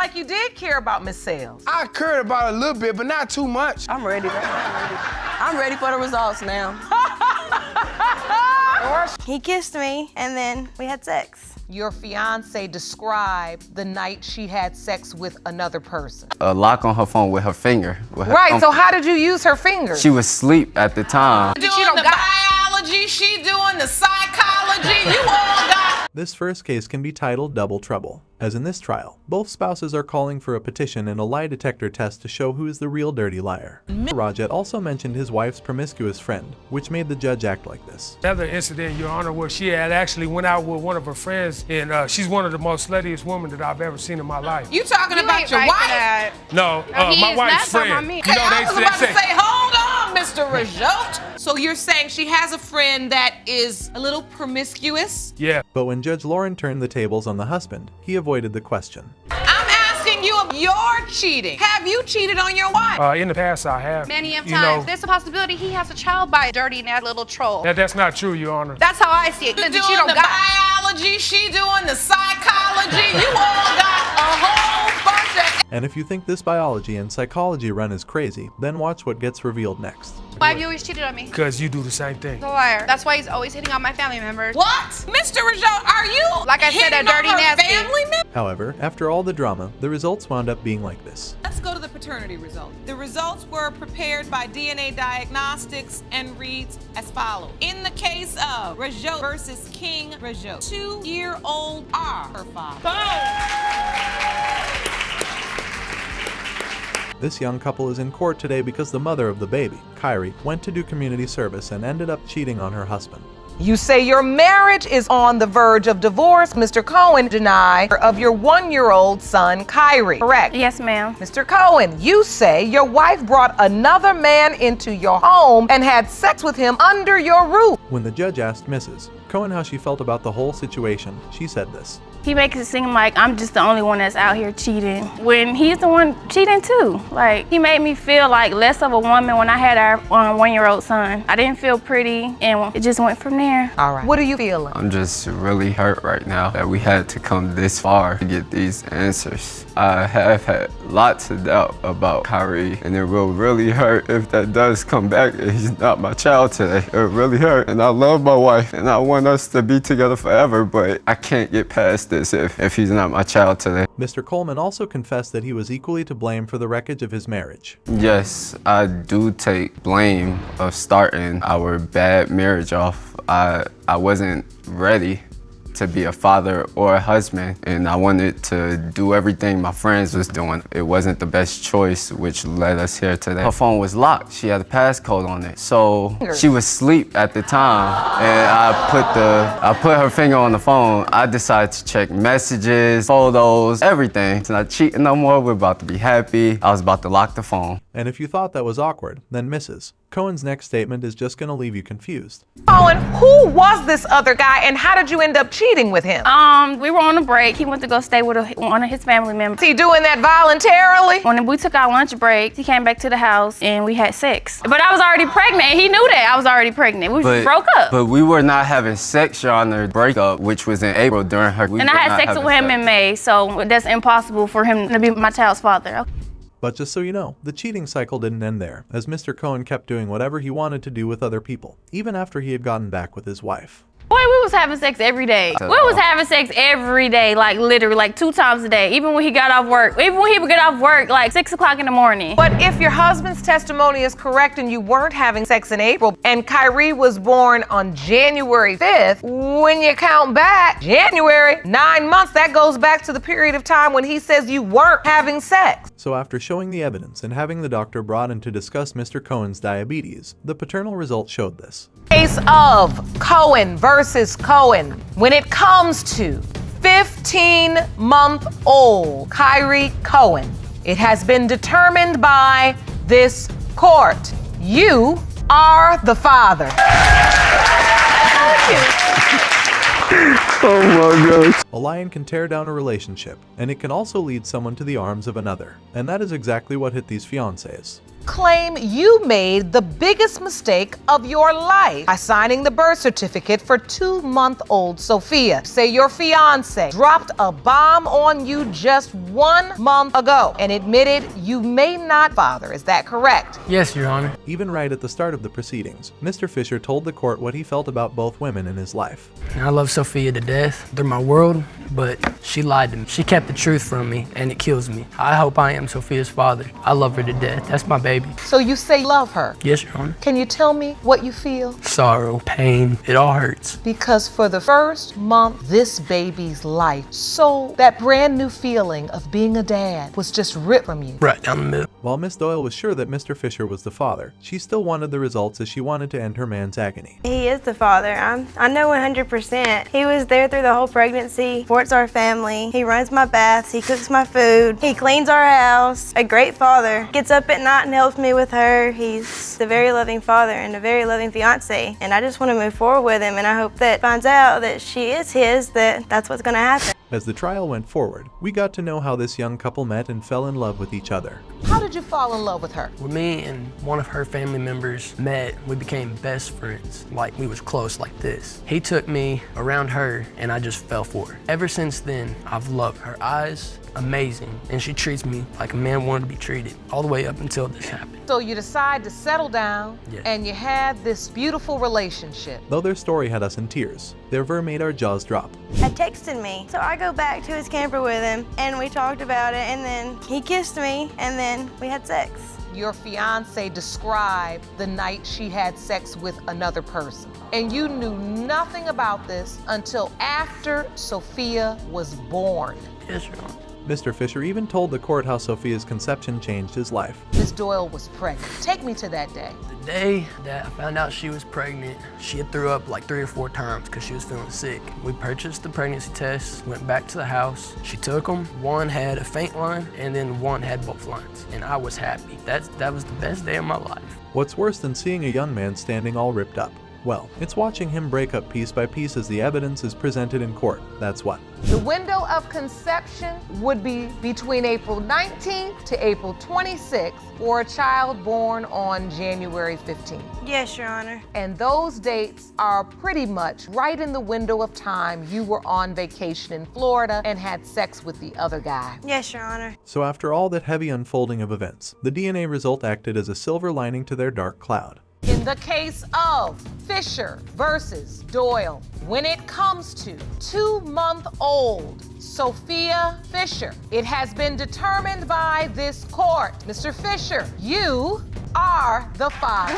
like you did care about Miss Sales. I cared about it a little bit, but not too much. I'm ready. I'm ready for the results now. He kissed me, and then we had sex. Your fiance described the night she had sex with another person. A lock on her phone with her finger. Right, so how did you use her finger? She was asleep at the time. Doing the biology, she doing the psychology, you all got... This first case can be titled Double Trouble, as in this trial, both spouses are calling for a petition and a lie detector test to show who is the real dirty liar. Rajat also mentioned his wife's promiscuous friend, which made the judge act like this. Another incident, Your Honor, where she had actually went out with one of her friends, and she's one of the most sluttiest women that I've ever seen in my life. You talking about your wife? No, my wife's friend. Okay, I was about to say, hold on, Mr. Rajot. So you're saying she has a friend that is a little promiscuous? Yeah. But when Judge Lauren turned the tables on the husband, he avoided the question. I'm asking you if you're cheating. Have you cheated on your wife? In the past, I have. Many of times. There's a possibility he has a child by dirty that little troll. That's not true, Your Honor. That's how I see it. You doing the biology, she doing the psychology. You all got a whole bunch of... And if you think this biology and psychology run is crazy, then watch what gets revealed next. Why have you always cheated on me? Because you do the same thing. He's a liar. That's why he's always hitting on my family members. What? Mr. Rajot, are you like I said, a dirty nasty family member? However, after all the drama, the results wound up being like this. Let's go to the paternity results. The results were prepared by DNA Diagnostics and reads as follows. In the case of Rajot versus King Rajot, 2-year-old R, her father. This young couple is in court today because the mother of the baby, Kyrie, went to do community service and ended up cheating on her husband. You say your marriage is on the verge of divorce. Mr. Cohen denied of your 1-year-old son, Kyrie, correct? Yes, ma'am. Mr. Cohen, you say your wife brought another man into your home and had sex with him under your roof. When the judge asked Mrs. Cohen how she felt about the whole situation, she said this. He makes it seem like I'm just the only one that's out here cheating, when he's the one cheating too. Like, he made me feel like less of a woman when I had our 1-year-old son. I didn't feel pretty, and it just went from there. All right. What are you feeling? I'm just really hurt right now that we had to come this far to get these answers. I have had lots of doubt about Kyrie, and it will really hurt if that does come back and he's not my child today. It really hurt, and I love my wife, and I want us to be together forever, but I can't get past this if he's not my child today. Mr. Coleman also confessed that he was equally to blame for the wreckage of his marriage. Yes, I do take blame of starting our bad marriage off. I wasn't ready to be a father or a husband, and I wanted to do everything my friends was doing. It wasn't the best choice, which led us here today. Her phone was locked. She had a passcode on it, so she was asleep at the time, and I put her finger on the phone. I decided to check messages, photos, everything. It's not cheating no more. We're about to be happy. I was about to lock the phone. And if you thought that was awkward, then Mrs. Cohen's next statement is just going to leave you confused. Cohen, who was this other guy, and how did you end up cheating with him? We were on a break. He went to go stay with one of his family members. Is he doing that voluntarily? When we took our lunch break, he came back to the house and we had sex. But I was already pregnant, and he knew that I was already pregnant. We just broke up. But we were not having sex, Your Honor. Breakup, which was in April during her. And I had sex with him in May, so that's impossible for him to be my child's father. Okay. But just so you know, the cheating cycle didn't end there, as Mr. Cohen kept doing whatever he wanted to do with other people, even after he had gotten back with his wife. Boy, we was having sex every day. We was having sex every day, like literally, like 2 times a day. Even when he got off work. Even when he would get off work, like 6 o'clock in the morning. But if your husband's testimony is correct and you weren't having sex in April, and Kyrie was born on January 5th, when you count back, January, 9 months, that goes back to the period of time when he says you weren't having sex. So after showing the evidence and having the doctor brought in to discuss Mr. Cohen's diabetes, the paternal results showed this. Case of Cohen versus Cohen. When it comes to 15-month-old Kyrie Cohen, it has been determined by this court. You are the father. Oh my gosh. A lion can tear down a relationship, and it can also lead someone to the arms of another. And that is exactly what hit these fiancés. claim you made the biggest mistake of your life by signing the birth certificate for 2-month-old Sophia. Say your fiance dropped a bomb on you just 1 month ago and admitted you may not father. Is that correct? Yes, Your Honor. Even right at the start of the proceedings, Mr. Fisher told the court what he felt about both women in his life. I love Sophia to death. They're my world, but she lied to me. She kept the truth from me, and it kills me. I hope I am Sophia's father. I love her to death. That's my baby. So you say love her. Yes, Your Honor. Can you tell me what you feel? Sorrow, pain, it all hurts. Because for the first month, this baby's life, so that brand new feeling of being a dad was just ripped from you. Right down the middle. While Miss Doyle was sure that Mr. Fisher was the father, she still wanted the results as she wanted to end her man's agony. He is the father. I know 100%. He was there through the whole pregnancy, supports our family. He runs my baths, he cooks my food, he cleans our house. A great father. Gets up at night and helps me with her. He's a very loving father and a very loving fiance. And I just want to move forward with him, and I hope that finds out that she is his, that's what's going to happen. As the trial went forward, we got to know how this young couple met and fell in love with each other. How did you fall in love with her? When me and one of her family members met, we became best friends. Like, we was close like this. He took me around her, and I just fell for her. Ever since then, I've loved her eyes. Amazing, and she treats me like a man wanted to be treated, all the way up until this happened. So you decide to settle down, Yes. and you had this beautiful relationship. Though their story had us in tears, their ver made our jaws drop. Had texted me. So I go back to his camper with him, and we talked about it, and then he kissed me, and then we had sex. Your fiance described the night she had sex with another person. And you knew nothing about this until after Sophia was born. Yes, Your Honor. Mr. Fisher even told the court how Sophia's conception changed his life. Miss Doyle was pregnant. Take me to that day. The day that I found out she was pregnant, she had threw up like 3 or 4 times because she was feeling sick. We purchased the pregnancy tests, went back to the house. She took them. One had a faint line, and then one had both lines. And I was happy. That was the best day of my life. What's worse than seeing a young man standing all ripped up? Well, it's watching him break up piece by piece as the evidence is presented in court. That's what. The window of conception would be between April 19th to April 26th for a child born on January 15th. Yes, Your Honor. And those dates are pretty much right in the window of time you were on vacation in Florida and had sex with the other guy. Yes, Your Honor. So after all that heavy unfolding of events, the DNA result acted as a silver lining to their dark cloud. In the case of Fisher versus Doyle, when it comes to 2-month-old Sophia Fisher, it has been determined by this court, Mr. Fisher, you are the father.